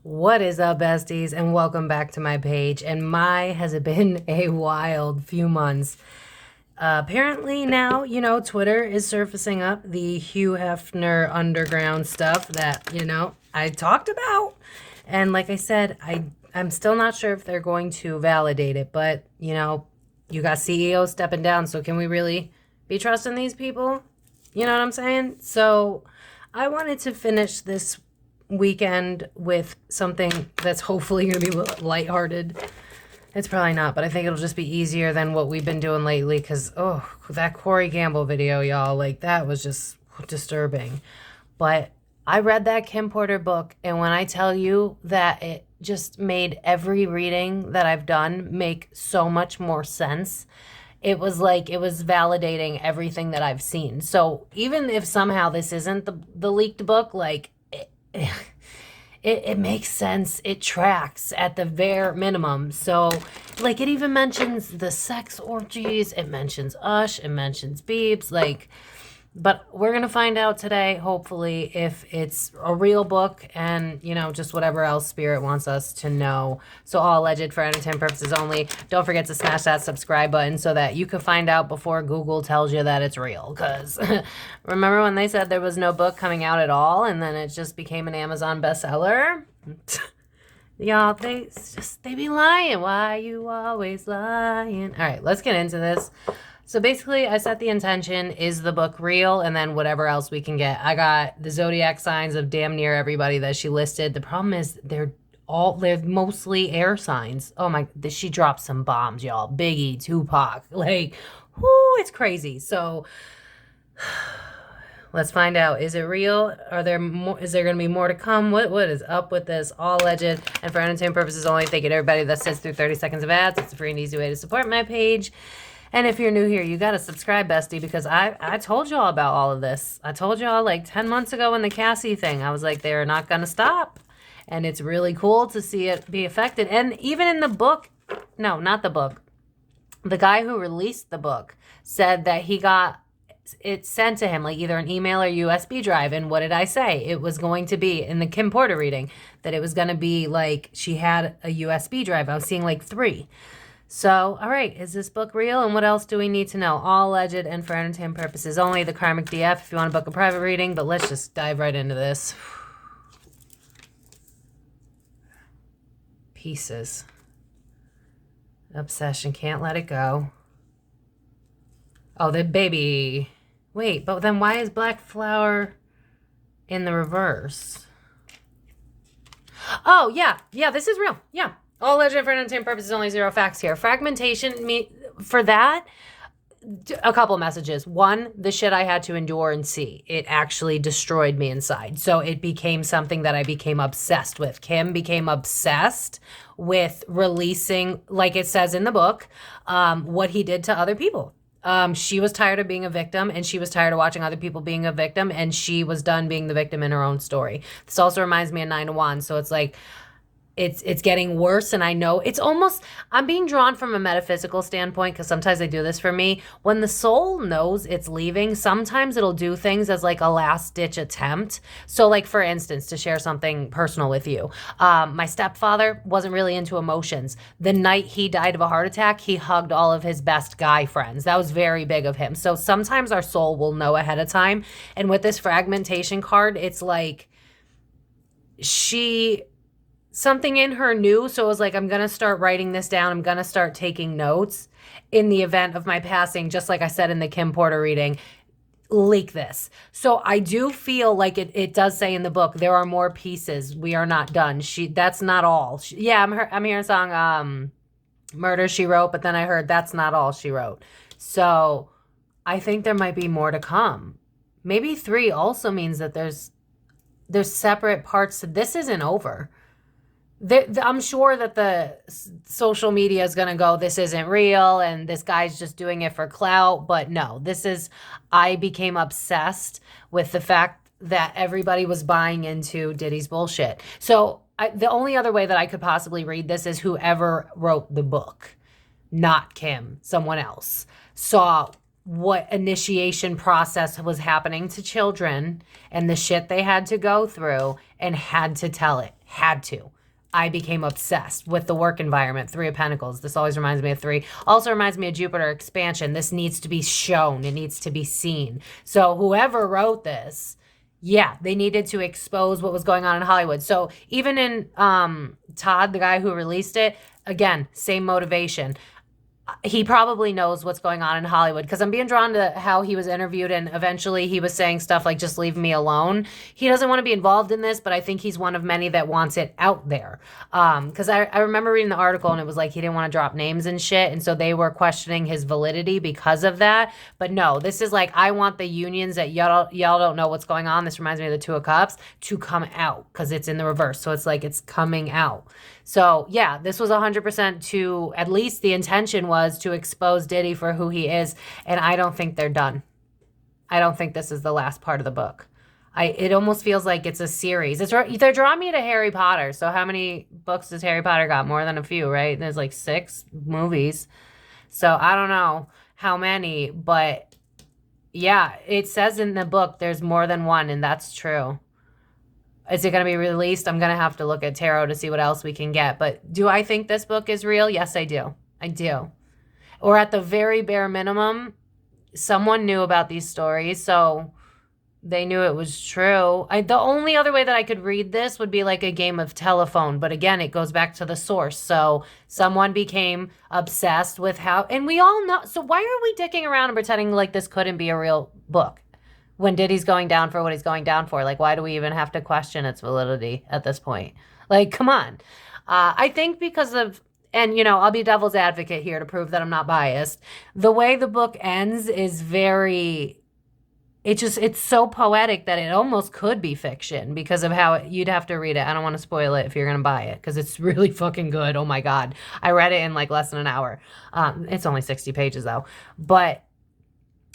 What is up, besties, and welcome back to my page. And has it been a wild few months. Apparently now, Twitter is surfacing up the Hugh Hefner underground stuff that, I talked about. And like I said, I'm still not sure if they're going to validate it, but, you got CEOs stepping down, so can we really be trusting these people? You know what I'm saying? So I wanted to finish this weekend with something that's hopefully going to be lighthearted. It's probably not, but I think it'll just be easier than what we've been doing lately because, that Corey Gamble video, y'all, like, that was just disturbing. But I read that Kim Porter book, and when I tell you that it just made every reading that I've done make so much more sense, it was like it was validating everything that I've seen. So even if somehow this isn't the leaked book, like, it makes sense. It tracks at the bare minimum. So, like, it even mentions the sex orgies. It mentions Ush. It mentions Biebs. Like, but we're going to find out today, hopefully, if it's a real book and, just whatever else Spirit wants us to know. So all alleged for entertainment purposes only. Don't forget to smash that subscribe button so that you can find out before Google tells you that it's real. Because remember when they said there was no book coming out at all and then it just became an Amazon bestseller? Y'all, they be lying. Why you always lying? All right, let's get into this. So basically, I set the intention, is the book real? And then whatever else we can get. I got the zodiac signs of damn near everybody that she listed. The problem is they're mostly air signs. Oh my, she dropped some bombs, y'all. Biggie, Tupac, like, whoo, it's crazy. So let's find out. Is it real? Is there going to be more to come? What is up with this? All alleged and for entertainment purposes only. Thank you to everybody that sits through 30 seconds of ads. It's a free and easy way to support my page. And if you're new here, you got to subscribe, bestie, because I told y'all about all of this. I told y'all like 10 months ago in the Cassie thing. I was like, they're not going to stop. And it's really cool to see it be affected. And even in the book, no, not the book. The guy who released the book said that he got it sent to him, like either an email or USB drive. And what did I say? It was going to be, in the Kim Porter reading, that it was going to be like she had a USB drive. I was seeing like 3. So, all right, is this book real? And what else do we need to know? All alleged and for entertainment purposes only. The Karmic DF if you want to book a private reading. But let's just dive right into this. Pieces. Obsession. Can't let it go. Oh, the baby. Wait, but then why is Black Flower in the reverse? Oh, yeah. Yeah, this is real. Yeah. All legend for entertainment purposes, only 0 facts here. Fragmentation, for that, a couple messages. 1, the shit I had to endure and see. It actually destroyed me inside. So it became something that I became obsessed with. Kim became obsessed with releasing, like it says in the book, what he did to other people. She was tired of being a victim, and she was tired of watching other people being a victim, and she was done being the victim in her own story. This also reminds me of 9 to 1. So it's like, it's getting worse, and I know it's almost, I'm being drawn from a metaphysical standpoint because sometimes they do this for me. When the soul knows it's leaving, sometimes it'll do things as like a last-ditch attempt. So like, for instance, to share something personal with you, my stepfather wasn't really into emotions. The night he died of a heart attack, he hugged all of his best guy friends. That was very big of him. So sometimes our soul will know ahead of time. And with this fragmentation card, it's like something in her knew, so it was like, I'm going to start writing this down. I'm going to start taking notes in the event of my passing, just like I said in the Kim Porter reading, leak this. So I do feel like it does say in the book, there are more pieces. We are not done. That's not all. I'm hearing a song, Murder, She Wrote, but then I heard that's not all she wrote. So I think there might be more to come. Maybe 3 also means that there's separate parts to this. Isn't over. I'm sure that the social media is going to go, this isn't real and this guy's just doing it for clout. But no, I became obsessed with the fact that everybody was buying into Diddy's bullshit. So the only other way that I could possibly read this is whoever wrote the book, not Kim, someone else, saw what initiation process was happening to children and the shit they had to go through and had to tell it. Had to. I became obsessed with the work environment. 3 of Pentacles. This always reminds me of 3. Also reminds me of Jupiter expansion. This needs to be shown. It needs to be seen. So whoever wrote this, yeah, they needed to expose what was going on in Hollywood. So even in Todd, the guy who released it, again, same motivation. He probably knows what's going on in Hollywood, because I'm being drawn to how he was interviewed, and eventually he was saying stuff like, just leave me alone. He doesn't want to be involved in this, but I think he's one of many that wants it out there. Because I remember reading the article, and it was like he didn't want to drop names and shit, and so they were questioning his validity because of that. But no, this is like, I want the unions that y'all don't know what's going on. This reminds me of the 2 of Cups, to come out, because it's in the reverse. So it's like it's coming out. So yeah, this was 100% to, at least the intention was to expose Diddy for who he is. And I don't think they're done. I don't think this is the last part of the book. It almost feels like it's a series. They're drawing me to Harry Potter. So how many books does Harry Potter got? More than a few, right? There's like 6 movies. So I don't know how many, but yeah, it says in the book there's more than one, and that's true. Is it going to be released? I'm going to have to look at tarot to see what else we can get. But do I think this book is real? Yes, I do. I do. Or at the very bare minimum, someone knew about these stories, so they knew it was true. The only other way that I could read this would be like a game of telephone. But again, it goes back to the source. So someone became obsessed with how, and we all know. So why are we dicking around and pretending like this couldn't be a real book? When Diddy's going down for what he's going down for, like, why do we even have to question its validity at this point? Like, come on. I think because of, and, you know, I'll be devil's advocate here to prove that I'm not biased. The way the book ends is very, it's so poetic that it almost could be fiction because of how you'd have to read it. I don't want to spoil it if you're going to buy it because it's really fucking good. Oh my God. I read it in like less than an hour. It's only 60 pages though. But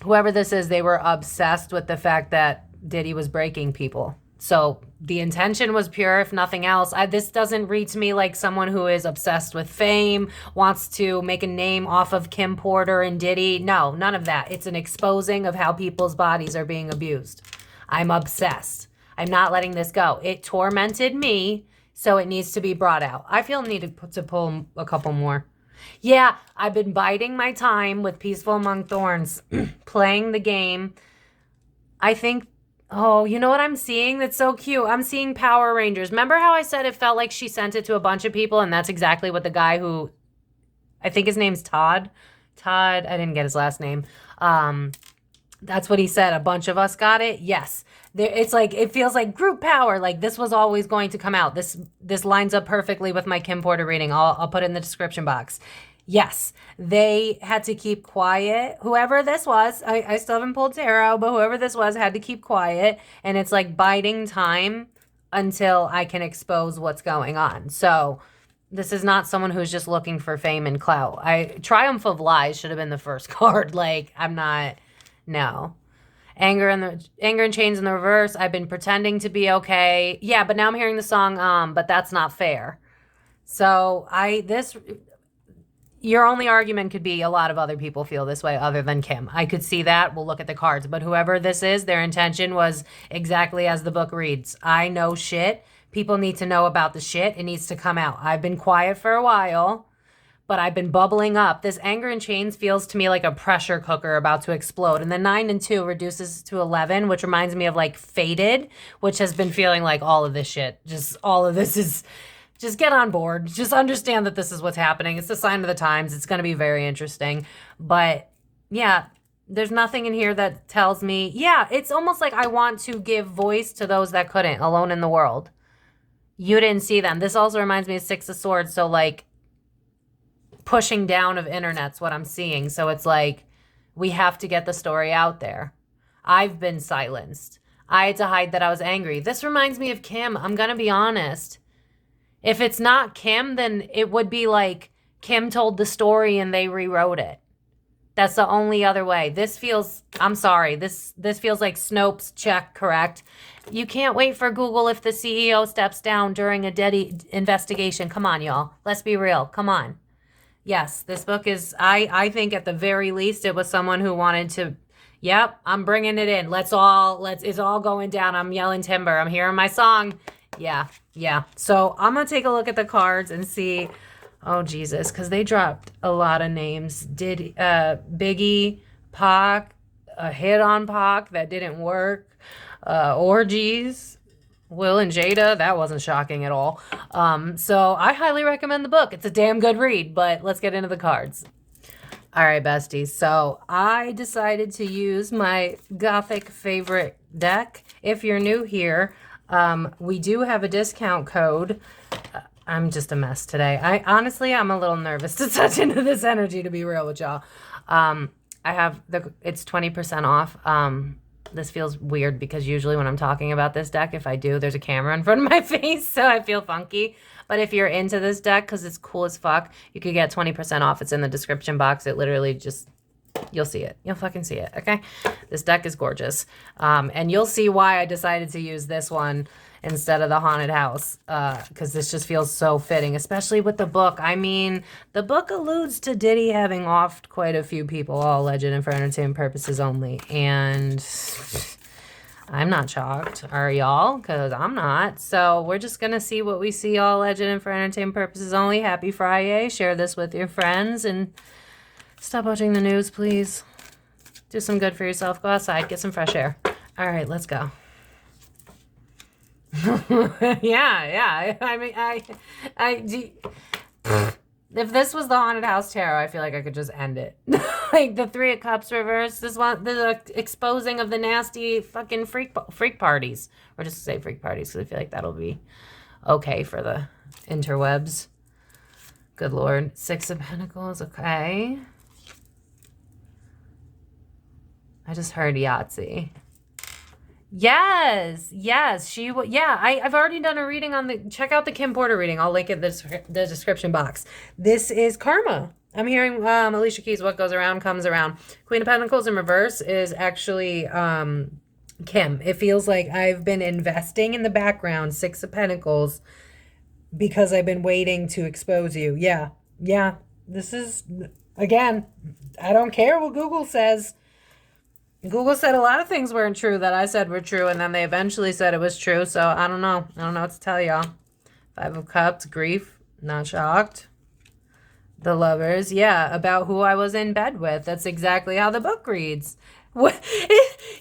whoever this is, they were obsessed with the fact that Diddy was breaking people. So the intention was pure, if nothing else. This doesn't read to me like someone who is obsessed with fame, wants to make a name off of Kim Porter and Diddy. No, none of that. It's an exposing of how people's bodies are being abused. I'm obsessed. I'm not letting this go. It tormented me, so it needs to be brought out. I feel need to pull a couple more. Yeah, I've been biding my time with Peaceful Among Thorns, playing the game. I think, oh, you know what I'm seeing? That's so cute. I'm seeing Power Rangers. Remember how I said it felt like she sent it to a bunch of people? And that's exactly what the guy who, I think his name's Todd. I didn't get his last name. That's what he said. A bunch of us got it. Yes. It's like, it feels like group power. Like this was always going to come out. This lines up perfectly with my Kim Porter reading. I'll put it in the description box. Yes, they had to keep quiet. Whoever this was, I still haven't pulled tarot, but whoever this was had to keep quiet. And it's like biding time until I can expose what's going on. So this is not someone who's just looking for fame and clout. Triumph of Lies should have been the first card. Like, I'm not, no. Anger and Chains in the reverse. I've been pretending to be okay. Yeah, but now I'm hearing the song, But That's Not Fair. So your only argument could be a lot of other people feel this way other than Kim. I could see that. We'll look at the cards. But whoever this is, their intention was exactly as the book reads. I know shit. People need to know about the shit. It needs to come out. I've been quiet for a while, but I've been bubbling up. This Anger and Chains feels to me like a pressure cooker about to explode. And then 9 and 2 reduces to 11, which reminds me of like Fated, which has been feeling like all of this shit. Just all of this is... Just get on board. Just understand that this is what's happening. It's a sign of the times. It's going to be very interesting. But yeah, there's nothing in here that tells me, yeah, it's almost like I want to give voice to those that couldn't, alone in the world. You didn't see them. This also reminds me of 6 of Swords. So like pushing down of internet's what I'm seeing. So it's like we have to get the story out there. I've been silenced. I had to hide that I was angry. This reminds me of Kim. I'm going to be honest. If it's not Kim, then it would be like Kim told the story and they rewrote it. That's the only other way. This feels, I'm sorry, this feels like Snopes, check, correct. You can't wait for Google if the CEO steps down during a Diddy investigation. Come on, y'all. Let's be real. Come on. Yes, this book is, I think at the very least, it was someone who wanted to, yep, I'm bringing it in. It's all going down. I'm yelling timber. I'm hearing my song. Yeah. So I'm going to take a look at the cards and see, oh, Jesus, because they dropped a lot of names. Biggie, Pac, a hit on Pac that didn't work, orgies, Will and Jada, that wasn't shocking at all. So I highly recommend the book. It's a damn good read, but let's get into the cards. All right, besties. So I decided to use my Gothic favorite deck. If you're new here, we do have a discount code. I'm just a mess today. I'm a little nervous to touch into this energy, to be real with y'all. It's 20% off. This feels weird because usually when I'm talking about this deck, if I do, there's a camera in front of my face, so I feel funky. But if you're into this deck, because it's cool as fuck, you could get 20% off. It's in the description box. It literally just, you'll see it. You'll fucking see it, okay? This deck is gorgeous. And you'll see why I decided to use this one instead of the haunted house, because this just feels so fitting, especially with the book. I mean, the book alludes to Diddy having offed quite a few people, all alleged and for entertainment purposes only, and I'm not shocked. Are y'all? Because I'm not. So we're just going to see what we see, all alleged and for entertainment purposes only. Happy Friday. Share this with your friends, and stop watching the news, please. Do some good for yourself. Go outside. Get some fresh air. All right, let's go. yeah. I mean, if this was the haunted house tarot, I feel like I could just end it. Like the Three of Cups reverse. This one, the exposing of the nasty fucking freak parties, or just say freak parties, because I feel like that'll be okay for the interwebs. Good Lord. Six of Pentacles. Okay. I just heard Yahtzee. Yes. I've already done a reading on the, check out the Kim Porter reading. I'll link it in the description box. This is karma. I'm hearing Alicia Keys, what goes around comes around. Queen of Pentacles in reverse is actually Kim. It feels like I've been investing in the background, Six of Pentacles, because I've been waiting to expose you. Yeah. This is, again, I don't care what Google says. Google said a lot of things weren't true that I said were true, and then they eventually said it was true, so I don't know. I don't know what to tell y'all. Five of Cups, grief, not shocked. The Lovers, yeah, about who I was in bed with. That's exactly how the book reads. What?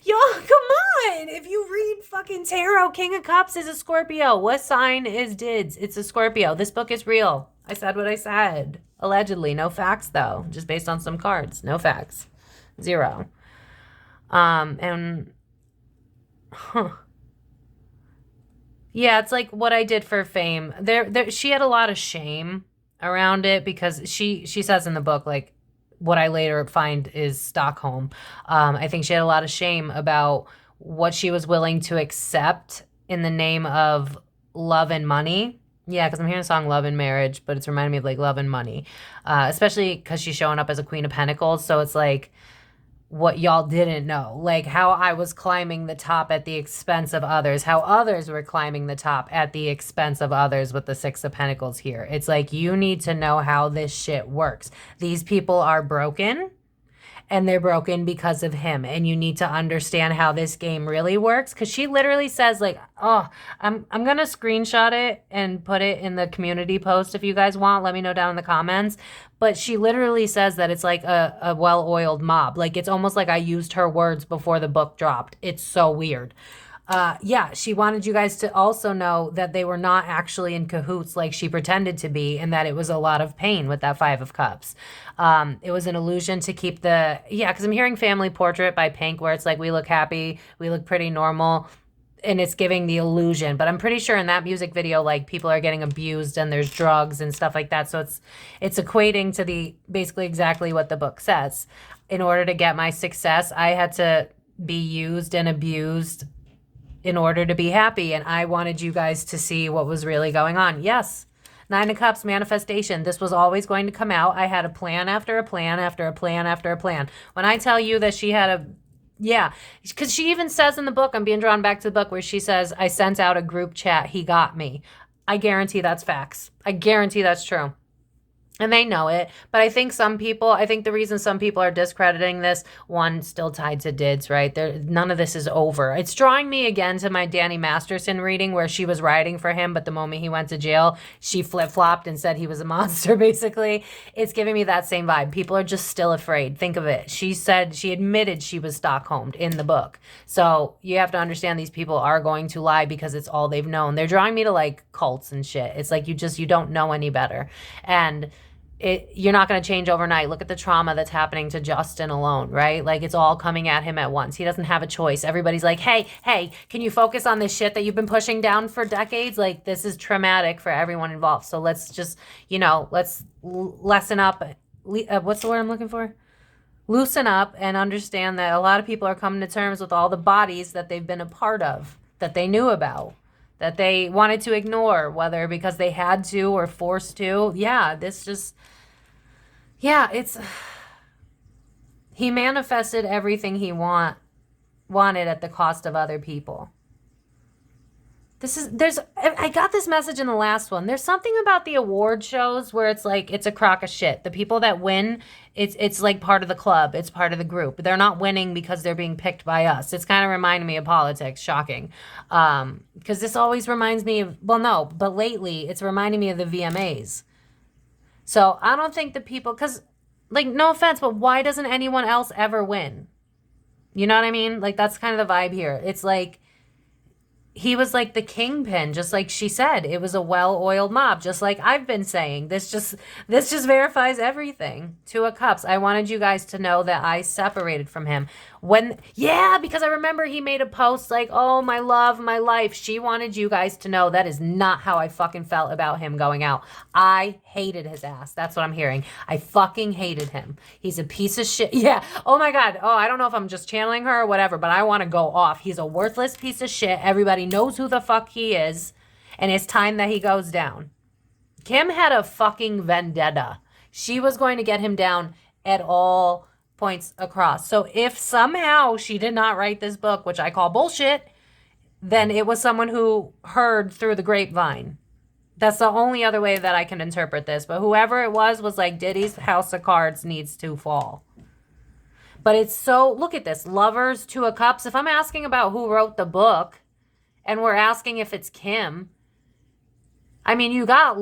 Y'all, come on! If you read fucking tarot, King of Cups is a Scorpio. What sign is Dids? It's a Scorpio. This book is real. I said what I said. Allegedly. No facts, though. Just based on some cards. No facts. Zero. Yeah, it's like what I did for fame. She had a lot of shame around it because she says in the book, like, what I later find is Stockholm. I think she had a lot of shame about what she was willing to accept in the name of love and money. Yeah, because I'm hearing the song Love and Marriage, but it's reminding me of like love and money, especially because she's showing up as a Queen of Pentacles. So it's like, what y'all didn't know, like how I was climbing the top at the expense of others, how others were climbing the top at the expense of others with the Six of Pentacles here. It's like, you need to know how this shit works. These people are broken, and they're broken because of him, and you need to understand how this game really works. Because she literally says, like, oh, I'm gonna screenshot it and put it in the community post if you guys want. Let me know down in the comments. But she literally says that it's like a well-oiled mob. Like, it's almost like I used her words before the book dropped. It's so weird. Yeah, she wanted you guys to also know that they were not actually in cahoots like she pretended to be, and that it was a lot of pain with that Five of Cups. It was an illusion to keep because I'm hearing Family Portrait by Pink, where it's like, we look happy, we look pretty normal, and it's giving the illusion. But I'm pretty sure in that music video, like, people are getting abused and there's drugs and stuff like that. So it's equating to basically exactly what the book says. In order to get my success, I had to be used and abused in order to be happy. And I wanted you guys to see what was really going on. Yes. Nine of Cups, manifestation. This was always going to come out. I had a plan after a plan after a plan after a plan. When I tell you that she had Yeah, because she even says in the book, I'm being drawn back to the book where she says, I sent out a group chat, he got me. I guarantee that's facts. I guarantee that's true. And they know it. But I think the reason some people are discrediting this, one, still tied to Dids, right? None of this is over. It's drawing me again to my Danny Masterson reading where she was writing for him, but the moment he went to jail, she flip-flopped and said he was a monster, basically. It's giving me that same vibe. People are just still afraid. Think of it. She admitted she was Stockholmed in the book. So you have to understand these people are going to lie because it's all they've known. They're drawing me to like cults and shit. It's like you don't know any better. And you're not going to change overnight. Look at the trauma that's happening to Justin alone, right? Like it's all coming at him at once. He doesn't have a choice. Everybody's like, hey, can you focus on this shit that you've been pushing down for decades? Like this is traumatic for everyone involved. So let's just, let's lessen up. What's the word I'm looking for? Loosen up and understand that a lot of people are coming to terms with all the bodies that they've been a part of, that they knew about, that they wanted to ignore, whether because they had to or forced to. He manifested everything he wanted at the cost of other people. I got this message in the last one. There's something about the award shows where it's like, it's a crock of shit. The people that win, it's like part of the club. It's part of the group. They're not winning because they're being picked by us. It's kind of reminding me of politics. Shocking. Because this always reminds me of, but lately it's reminding me of the VMAs. So I don't think the people, because like, no offense, but why doesn't anyone else ever win? You know what I mean? Like that's kind of the vibe here. It's like, he was like the kingpin, just like she said. It was a well-oiled mob, just like I've been saying. This just verifies everything. Two of Cups. I wanted you guys to know that I separated from him. Because I remember he made a post like, oh, my love, my life. She wanted you guys to know that is not how I fucking felt about him going out. I hated his ass. That's what I'm hearing. I fucking hated him. He's a piece of shit. Yeah. Oh my God. Oh, I don't know if I'm just channeling her or whatever, but I want to go off. He's a worthless piece of shit. Everybody knows who the fuck he is, and it's time that he goes down. Kim had a fucking vendetta. She was going to get him down at all points across. So if somehow she did not write this book, which I call bullshit, then it was someone who heard through the grapevine. That's the only other way that I can interpret this. But whoever it was like, Diddy's house of cards needs to fall. But it's so, look at this. Lovers, Two of Cups. If I'm asking about who wrote the book, and we're asking if it's Kim, I mean, you got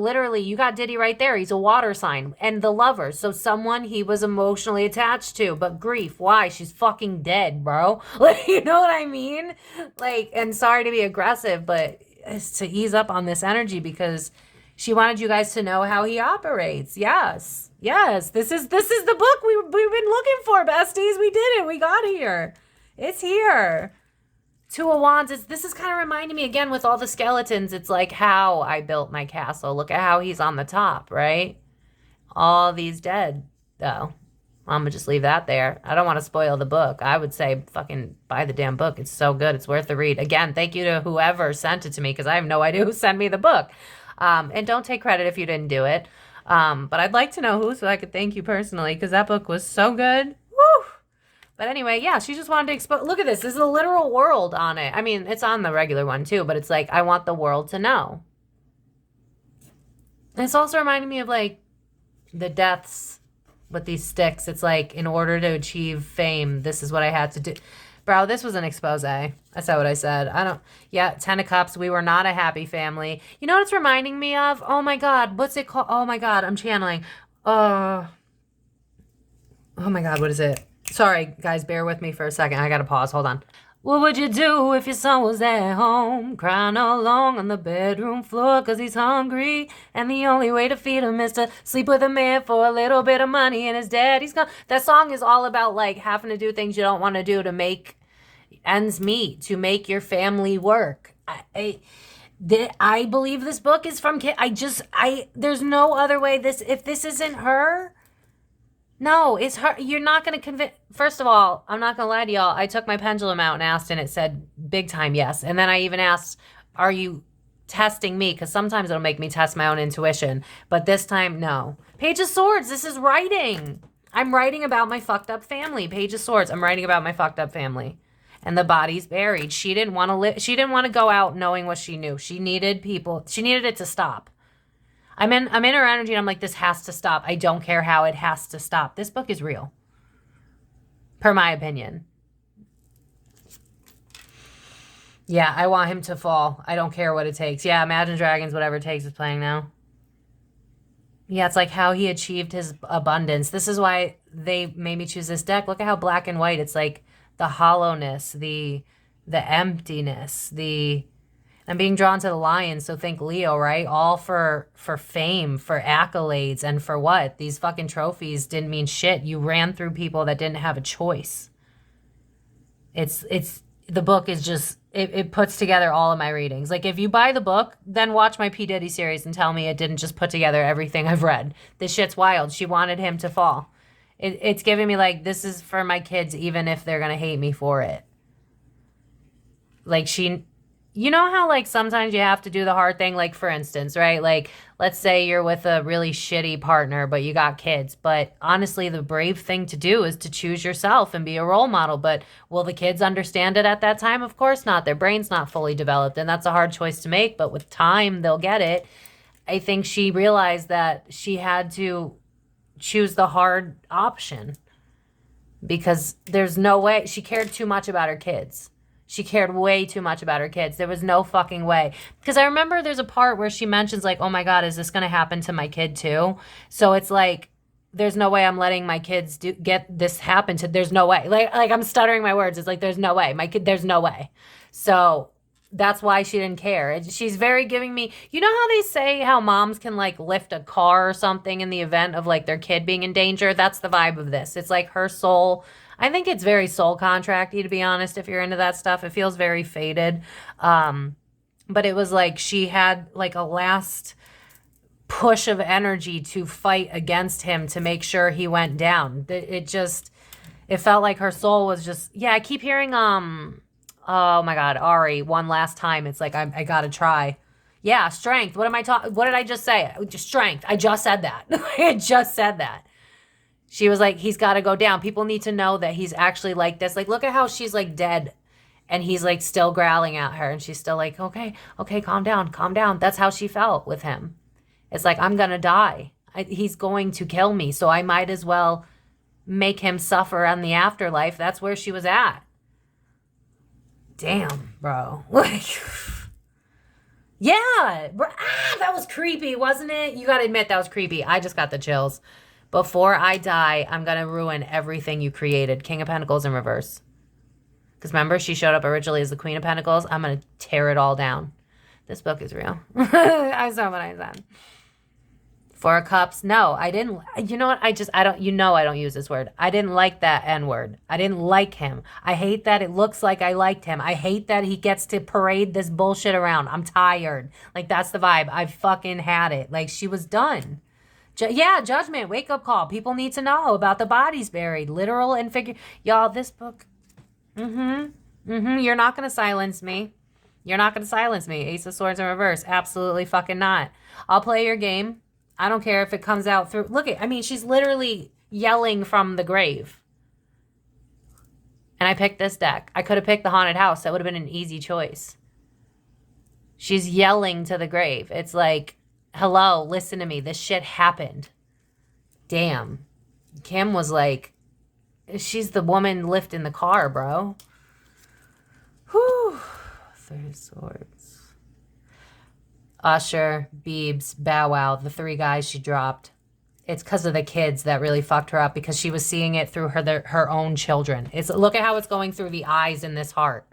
Diddy right there. He's a water sign. And the Lovers. So someone he was emotionally attached to. But grief, why? She's fucking dead, bro. Like, you know what I mean? Like, and sorry to be aggressive, but it's to ease up on this energy because she wanted you guys to know how he operates. Yes. This is the book we've been looking for, besties. We did it. We got here. It's here. Two of Wands, this is kind of reminding me again with all the skeletons. It's like how I built my castle. Look at how he's on the top, right? All these dead, though. I'm going to just leave that there. I don't want to spoil the book. I would say fucking buy the damn book. It's so good. It's worth the read. Again, thank you to whoever sent it to me because I have no idea who sent me the book. And don't take credit if you didn't do it. But I'd like to know who so I could thank you personally because that book was so good. Woo! But anyway, yeah, she just wanted to expose. Look at this. This is a literal world on it. I mean, it's on the regular one too, but it's like, I want the world to know. And it's also reminding me of like the deaths with these sticks. It's like, in order to achieve fame, this is what I had to do. Bro, this was an expose. I said what I said. Ten of Cups. We were not a happy family. You know what it's reminding me of? Oh my God. What's it called? Oh my God. I'm channeling. Oh my God. What is it? Sorry, guys, bear with me for a second. I gotta pause. Hold on. What would you do if your son was at home, crying all along on the bedroom floor because he's hungry, and the only way to feed him is to sleep with a man for a little bit of money, and his daddy's gone? That song is all about, like, having to do things you don't want to do to make ends meet, to make your family work. I believe this book is from Kit. There's no other way. If this isn't her... No, it's her. You're not going to convince. First of all, I'm not going to lie to y'all. I took my pendulum out and asked, and it said big time yes. And then I even asked, are you testing me? Because sometimes it'll make me test my own intuition. But this time, no. Page of Swords. This is writing. I'm writing about my fucked up family. Page of Swords. I'm writing about my fucked up family. And the body's buried. She didn't want to live. She didn't want to go out knowing what she knew. She needed people. She needed it to stop. I'm in her energy and I'm like, this has to stop. I don't care how, it has to stop. This book is real. Per my opinion. Yeah, I want him to fall. I don't care what it takes. Yeah, Imagine Dragons, whatever it takes is playing now. Yeah, it's like how he achieved his abundance. This is why they made me choose this deck. Look at how black and white. It's like the hollowness, the emptiness, I'm being drawn to the lion, so think Leo, right? All for fame, for accolades, and for what? These fucking trophies didn't mean shit. You ran through people that didn't have a choice. It's the book is just, it puts together all of my readings. Like, if you buy the book, then watch my P. Diddy series and tell me it didn't just put together everything I've read. This shit's wild. She wanted him to fall. It's giving me, like, this is for my kids, even if they're going to hate me for it. Like, you know how, like, sometimes you have to do the hard thing? Like, for instance, right? Like, let's say you're with a really shitty partner, but you got kids. But honestly, the brave thing to do is to choose yourself and be a role model. But will the kids understand it at that time? Of course not. Their brain's not fully developed, and that's a hard choice to make. But with time, they'll get it. I think she realized that she had to choose the hard option because there's no way. She cared too much about her kids. She cared way too much about her kids. There was no fucking way. Because I remember there's a part where she mentions, like, oh my God, is this going to happen to my kid too? So it's like, there's no way I'm letting my kids get this happen to, there's no way. Like I'm stuttering my words. It's like, there's no way. My kid, there's no way. So that's why she didn't care. She's very giving me, you know how they say how moms can, like, lift a car or something in the event of, like, their kid being in danger? That's the vibe of this. It's like her soul. I think it's very soul contracty, to be honest, if you're into that stuff. It feels very faded. But it was like she had, like, a last push of energy to fight against him to make sure he went down. It felt like her soul was just, yeah, I keep hearing, oh my God, Ari, one last time. It's like, I gotta try. Yeah, strength. What did I just say? Just strength. I just said that. I just said that. She was like, he's got to go down. People need to know that he's actually like this. Like, look at how she's, like, dead. And he's, like, still growling at her. And she's still like, okay, calm down, calm down. That's how she felt with him. It's like, I'm going to die. He's going to kill me. So I might as well make him suffer on the afterlife. That's where she was at. Damn, bro. Like, yeah. Bro, that was creepy, wasn't it? You got to admit that was creepy. I just got the chills. Before I die, I'm going to ruin everything you created. King of Pentacles in reverse. Because remember, she showed up originally as the Queen of Pentacles. I'm going to tear it all down. This book is real. I saw what I said. Four of Cups. No, I didn't. You know what? I don't use this word. I didn't like that N word. I didn't like him. I hate that it looks like I liked him. I hate that he gets to parade this bullshit around. I'm tired. Like, that's the vibe. I fucking had it. Like, she was done. Yeah, judgment, wake up call. People need to know about the bodies buried, literal and figure. Y'all, this book. You're not gonna silence me. You're not gonna silence me. Ace of Swords in reverse. Absolutely fucking not. I'll play your game. I don't care if it comes out through. She's literally yelling from the grave. And I picked this deck. I could have picked the Haunted House. That would have been an easy choice. She's yelling to the grave. It's like, hello, listen to me. This shit happened. Damn. Kim was like, she's the woman lifting the car, bro. Whew. Three of Swords. Usher, Biebs, Bow Wow, the three guys she dropped. It's because of the kids that really fucked her up because she was seeing it through her own children. Look at how it's going through the eyes in this heart.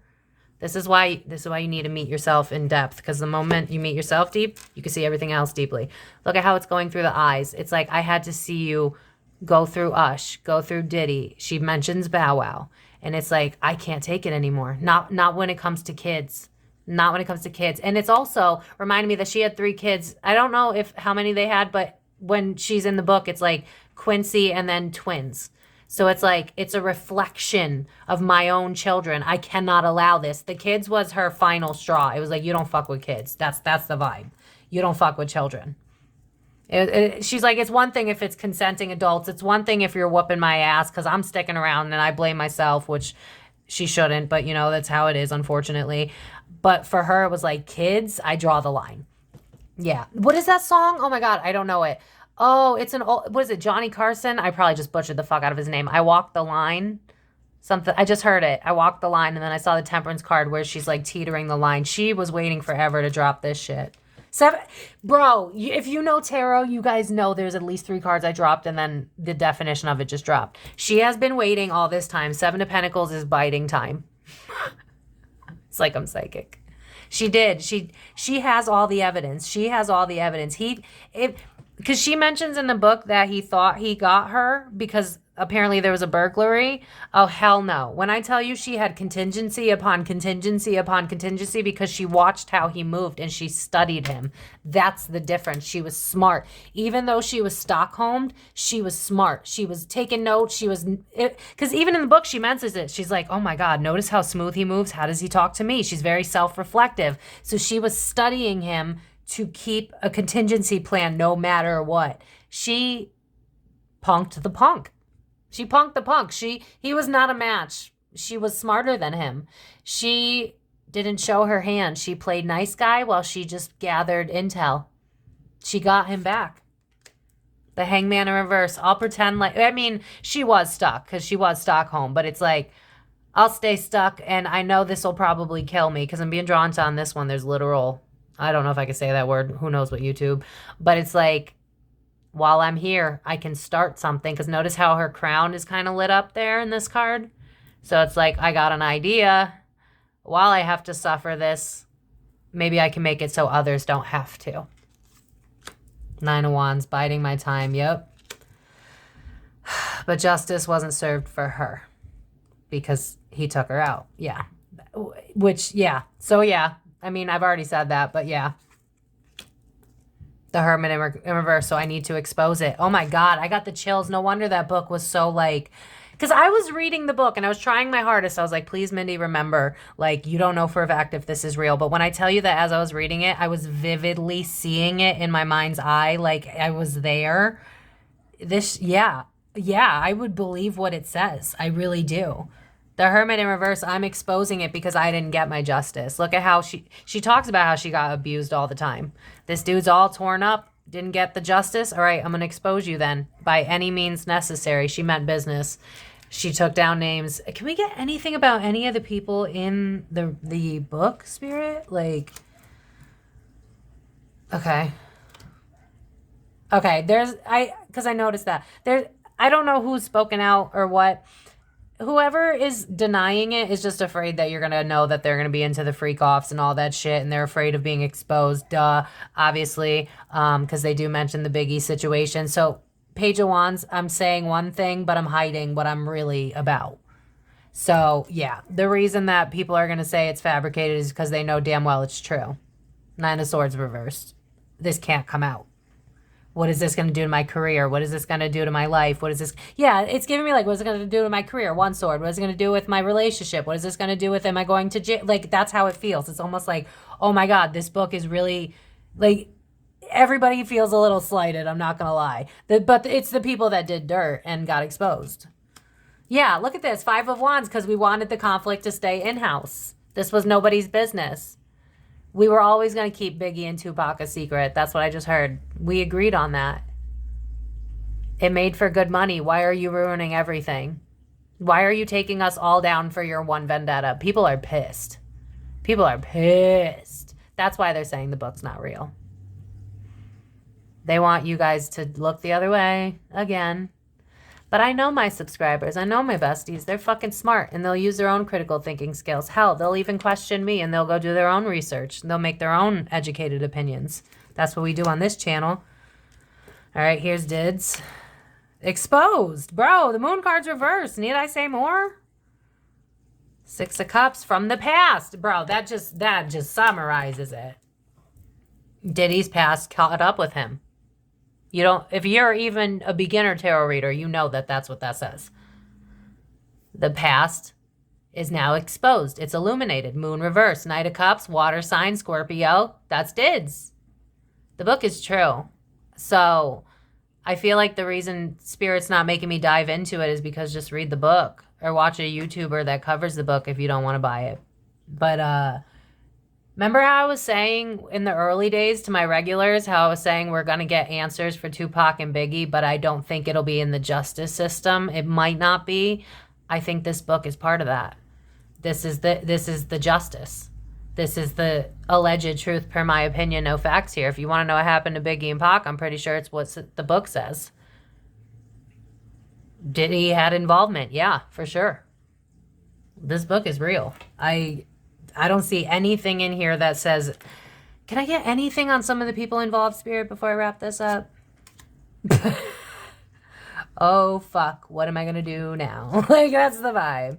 This is why you need to meet yourself in depth, because the moment you meet yourself deep, you can see everything else deeply. Look at how it's going through the eyes. It's like, I had to see you go through Ush, go through Diddy. She mentions Bow Wow. And it's like, I can't take it anymore. Not when it comes to kids. Not when it comes to kids. And it's also reminded me that she had 3 kids. I don't know how many they had, but when she's in the book, it's like Quincy and then twins. So it's like, it's a reflection of my own children. I cannot allow this. The kids was her final straw. It was like, you don't fuck with kids. That's the vibe. You don't fuck with children. She's like, it's one thing if it's consenting adults. It's one thing if you're whooping my ass because I'm sticking around and I blame myself, which she shouldn't. But, you know, that's how it is, unfortunately. But for her, it was like, kids, I draw the line. Yeah. What is that song? Oh, my God. I don't know it. Oh, it's an old, what is it? Johnny Carson? I probably just butchered the fuck out of his name. I Walk the Line. Something. I just heard it. I walked the line and then I saw the temperance card where she's like teetering the line. She was waiting forever to drop this shit. Bro, if you know tarot, you guys know there's at least 3 cards I dropped and then the definition of it just dropped. She has been waiting all this time. 7 of Pentacles is biting time. It's like I'm psychic. She did. She has all the evidence. She has all the evidence. Because she mentions in the book that he thought he got her because apparently there was a burglary. Oh, hell no. When I tell you she had contingency upon contingency upon contingency because she watched how he moved and she studied him. That's the difference. She was smart. Even though she was Stockholmed, she was smart. She was taking notes. Because even in the book, she mentions it. She's like, oh my God, notice how smooth he moves. How does he talk to me? She's very self-reflective. So she was studying him to keep a contingency plan no matter what. She punked the punk. She punked the punk. He was not a match. She was smarter than him. She didn't show her hand. She played nice guy while she just gathered intel. She got him back. The Hangman in reverse. I'll pretend like, I mean, she was stuck because she was Stockholm, but it's like, I'll stay stuck and I know this will probably kill me because I'm being drawn to on this one. There's literal, I don't know if I can say that word. Who knows what YouTube, but it's like, while I'm here, I can start something. Because notice how her crown is kind of lit up there in this card. So it's like, I got an idea. While I have to suffer this, maybe I can make it so others don't have to. 9 of Wands, biding my time. Yep. But justice wasn't served for her. Because he took her out. Yeah. Which, yeah. So, yeah. I mean, I've already said that, but yeah. The Hermit in reverse, so I need to expose it. Oh my God, I got the chills. No wonder that book was so like, because I was reading the book and I was trying my hardest. I was like, please, Mindy, remember, like, you don't know for a fact if this is real. But when I tell you that as I was reading it, I was vividly seeing it in my mind's eye, like I was there. Yeah, I would believe what it says. I really do. The Hermit in reverse, I'm exposing it because I didn't get my justice. Look at how she talks about how she got abused all the time. This dude's all torn up, didn't get the justice. All right, I'm going to expose you then by any means necessary. She meant business. She took down names. Can we get anything about any of the people in the book, Spirit? Like, okay. Okay, because I noticed that. I don't know who's spoken out or what. Whoever is denying it is just afraid that you're going to know that they're going to be into the freak offs and all that shit. And they're afraid of being exposed. Duh, obviously, because they do mention the Biggie situation. So Page of Wands, I'm saying one thing, but I'm hiding what I'm really about. So yeah, the reason that people are going to say it's fabricated is because they know damn well it's true. 9 of Swords reversed. This can't come out. What is this going to do to my career? What is this going to do to my life? What is this? Yeah, it's giving me like, what's it going to do to my career? 1 sword. What is it going to do with my relationship? What is this going to do with, am I going to jail? Like, that's how it feels. It's almost like, oh my God, this book is really, like, everybody feels a little slighted. I'm not going to lie. But it's the people that did dirt and got exposed. Yeah, look at this. 5 of Wands, because we wanted the conflict to stay in-house. This was nobody's business. We were always going to keep Biggie and Tupac a secret. That's what I just heard. We agreed on that. It made for good money. Why are you ruining everything? Why are you taking us all down for your one vendetta? People are pissed. People are pissed. That's why they're saying the book's not real. They want you guys to look the other way again. But I know my subscribers. I know my besties. They're fucking smart, and they'll use their own critical thinking skills. Hell, they'll even question me, and they'll go do their own research. They'll make their own educated opinions. That's what we do on this channel. All right, here's Dids. Exposed. Bro, the moon card's reversed. Need I say more? 6 of Cups from the past. Bro, that just summarizes it. Diddy's past caught up with him. You don't, if you're even a beginner tarot reader, you know that that's what that says. The past is now exposed. It's illuminated. Moon reverse. Knight of Cups, water sign, Scorpio. That's Dids. The book is true. So I feel like the reason Spirit's not making me dive into it is because just read the book or watch a YouTuber that covers the book if you don't want to buy it. But remember how I was saying in the early days to my regulars, how I was saying we're going to get answers for Tupac and Biggie, but I don't think it'll be in the justice system. It might not be. I think this book is part of that. This is the justice. This is the alleged truth per my opinion, no facts here. If you want to know what happened to Biggie and Pac, I'm pretty sure it's what the book says. Diddy had involvement. Yeah, for sure. This book is real. I don't see anything in here that says, can I get anything on some of the people involved, Spirit, before I wrap this up? Oh, fuck. What am I going to do now? Like, that's the vibe.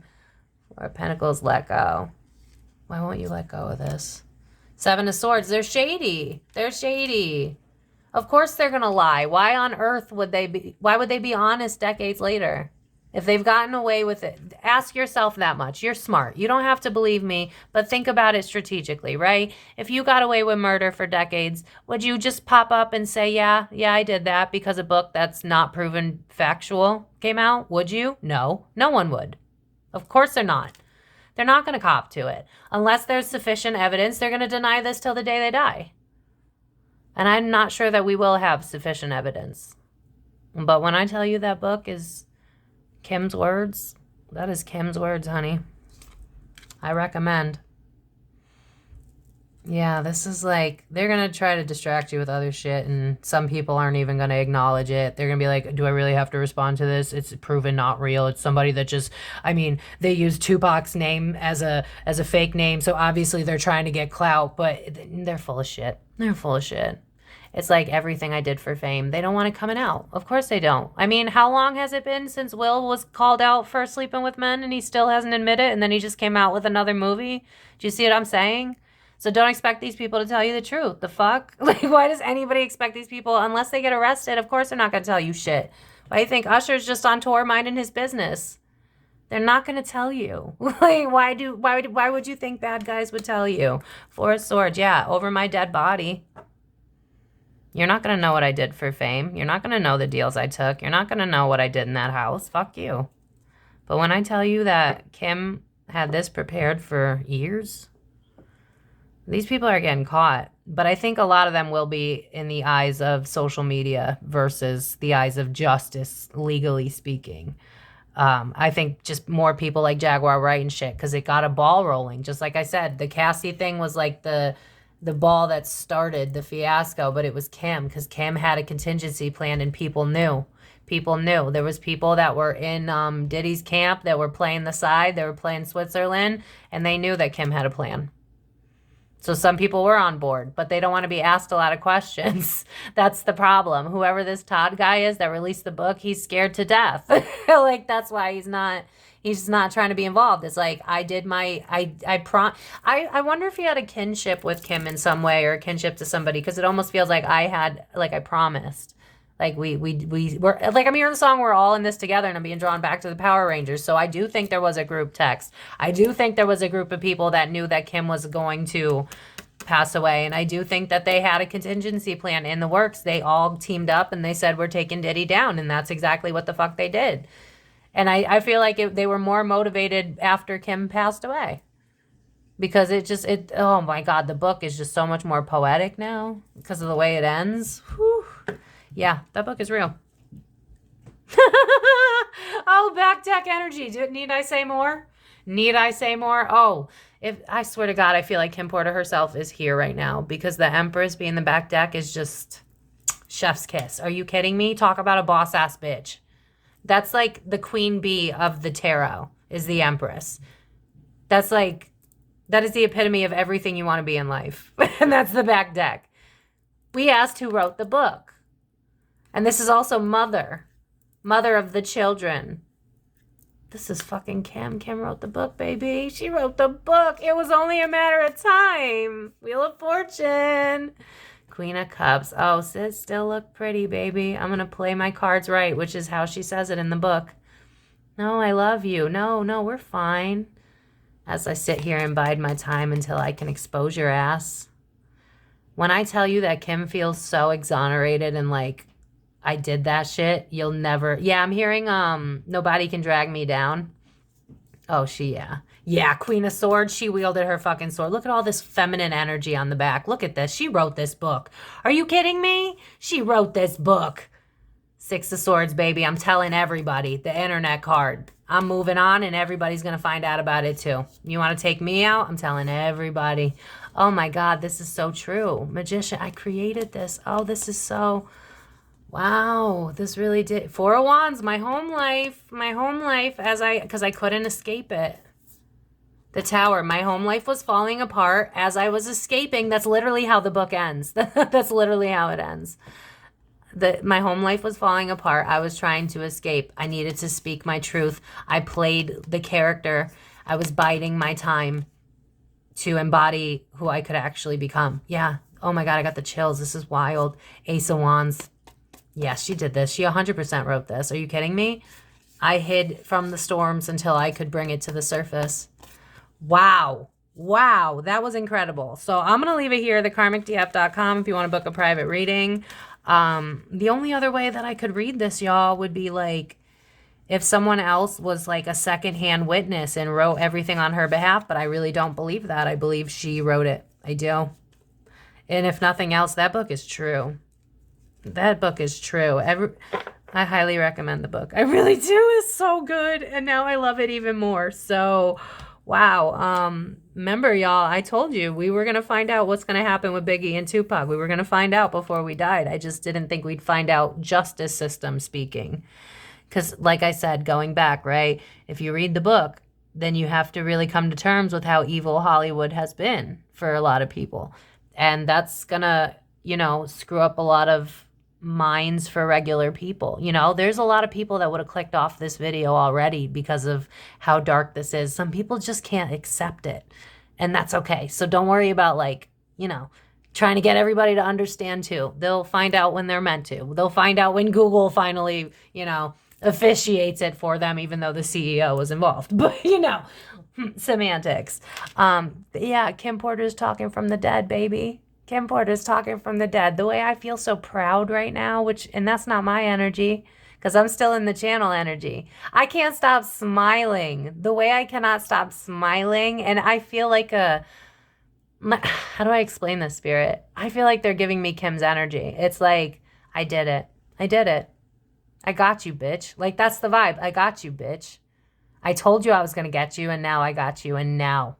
Four of Pentacles, let go. Why won't you let go of this? Seven of Swords. They're shady. They're shady. Of course they're going to lie. Why on earth would they be? Why would they be honest decades later? If they've gotten away with it, ask yourself that much. You're smart. You don't have to believe me, but think about it strategically, right? If you got away with murder for decades, would you just pop up and say, yeah, I did that because a book that's not proven factual came out? Would you? No, no one would. Of course they're not. They're not going to cop to it. Unless there's sufficient evidence, they're going to deny this till the day they die. And I'm not sure that we will have sufficient evidence. But when I tell you that book is Kim's words, that is Kim's words, honey. I recommend. Yeah, this is like, they're going to try to distract you with other shit, and some people aren't even going to acknowledge it. They're going to be like, do I really have to respond to this? It's proven not real. It's somebody that just, I mean, they use Tupac's name as a fake name, so obviously they're trying to get clout, but they're full of shit. They're full of shit. It's like everything I did for fame. They don't want it coming out. Of course they don't. I mean, how long has it been since Will was called out for sleeping with men and he still hasn't admitted, and then he just came out with another movie? Do you see what I'm saying? So don't expect these people to tell you the truth. The fuck? Like, why does anybody expect these people, unless they get arrested, of course they're not going to tell you shit. Why do you think Usher's just on tour minding his business? They're not going to tell you. Like, why would you think bad guys would tell you? Four of Swords, yeah, over my dead body. You're not going to know what I did for fame. You're not going to know the deals I took. You're not going to know what I did in that house. Fuck you. But when I tell you that Kim had this prepared for years, these people are getting caught. But I think a lot of them will be in the eyes of social media versus the eyes of justice, legally speaking. I think just more people like Jaguar writing shit because it got a ball rolling. Just like I said, the Cassie thing was like the ball that started the fiasco, but it was Kim, because Kim had a contingency plan and people knew. People knew. There was people that were in Diddy's camp that were playing the side. They were playing Switzerland, and they knew that Kim had a plan. So some people were on board, but they don't want to be asked a lot of questions. That's the problem. Whoever this Todd guy is that released the book, he's scared to death. Like, that's why he's not trying to be involved. It's like, I wonder if he had a kinship with Kim in some way, or a kinship to somebody, because it almost feels like I promised. Like we're like, I'm hearing the song "We're All in This Together," and I'm being drawn back to the Power Rangers. So I do think there was a group text. I do think there was a group of people that knew that Kim was going to pass away, and I do think that they had a contingency plan in the works. They all teamed up and they said, we're taking Diddy down, and that's exactly what the fuck they did. And I feel like they were more motivated after Kim passed away, because oh my God, the book is just so much more poetic now because of the way it ends. Whew. Yeah, that book is real. Oh, back deck energy. Need I say more? Need I say more? Oh, I swear to God, I feel like Kim Porter herself is here right now, because the Empress being the back deck is just chef's kiss. Are you kidding me? Talk about a boss ass bitch. That's like the queen bee of the tarot is the Empress. That is the epitome of everything you want to be in life. And that's the back deck. We asked who wrote the book. And this is also mother of the children. This is fucking Kim. Kim wrote the book, baby. She wrote the book. It was only a matter of time. Wheel of Fortune. Queen of Cups. Oh, sis, still look pretty, baby. I'm going to play my cards right, which is how she says it in the book. No, I love you. No, we're fine. As I sit here and bide my time until I can expose your ass. When I tell you that Kim feels so exonerated and like I did that shit, you'll never. Yeah, I'm hearing Nobody Can Drag Me Down. Oh, yeah. Yeah, Queen of Swords, she wielded her fucking sword. Look at all this feminine energy on the back. Look at this. She wrote this book. Are you kidding me? She wrote this book. Six of Swords, baby. I'm telling everybody. The internet card. I'm moving on and everybody's going to find out about it too. You want to take me out? I'm telling everybody. Oh my God, this is so true. Magician, I created this. Oh, this is so... Wow, this really did. Four of Wands, my home life, because I couldn't escape it. The Tower, my home life was falling apart as I was escaping. That's literally how the book ends. That's literally how it ends. My home life was falling apart. I was trying to escape. I needed to speak my truth. I played the character. I was biding my time to embody who I could actually become. Yeah. Oh my God, I got the chills. This is wild. Ace of Wands. Yeah, she did this. She 100% wrote this. Are you kidding me? I hid from the storms until I could bring it to the surface. Wow. Wow. That was incredible. So I'm going to leave it here, thekarmicdf.com, if you want to book a private reading. The only other way that I could read this, y'all, would be like if someone else was like a secondhand witness and wrote everything on her behalf, but I really don't believe that. I believe she wrote it. I do. And if nothing else, that book is true. That book is true. I highly recommend the book. I really do. It's so good. And now I love it even more. So, wow. Remember, y'all, I told you we were going to find out what's going to happen with Biggie and Tupac. We were going to find out before we died. I just didn't think we'd find out justice system speaking. Because, like I said, going back, right? If you read the book, then you have to really come to terms with how evil Hollywood has been for a lot of people. And that's going to, screw up a lot of minds for regular people. There's a lot of people that would have clicked off this video already because of how dark this is. Some people just can't accept it, and that's okay. So don't worry about trying to get everybody to understand too. They'll find out when they're meant to. They'll find out when Google finally, officiates it for them, even though the CEO was involved. But semantics. Yeah, Kim Porter's talking from the dead, baby. Kim Porter's talking from the dead. The way I feel so proud right now, and that's not my energy, because I'm still in the channel energy. I can't stop smiling. The way I cannot stop smiling, and I feel like how do I explain this, Spirit? I feel like they're giving me Kim's energy. It's like, I did it. I did it. I got you, bitch. Like, that's the vibe. I got you, bitch. I told you I was going to get you, and now I got you, and now.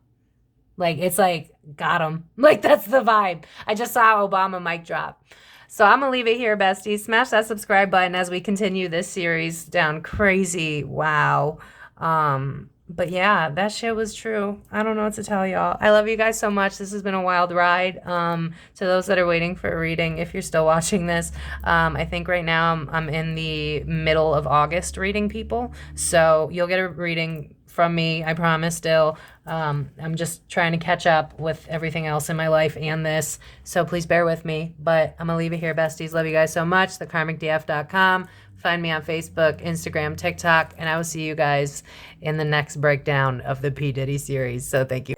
Like, it's like, got him. Like, that's the vibe. I just saw Obama mic drop. So I'm going to leave it here, besties. Smash that subscribe button as we continue this series down crazy. Wow. But yeah, that shit was true. I don't know what to tell y'all. I love you guys so much. This has been a wild ride. To those that are waiting for a reading, if you're still watching this, I think right now I'm in the middle of August reading people. So you'll get a reading from me, I promise still. I'm just trying to catch up with everything else in my life and this. So please bear with me. But I'm going to leave it here, besties. Love you guys so much. thekarmicdf.com. Find me on Facebook, Instagram, TikTok, and I will see you guys in the next breakdown of the P. Diddy series. So thank you.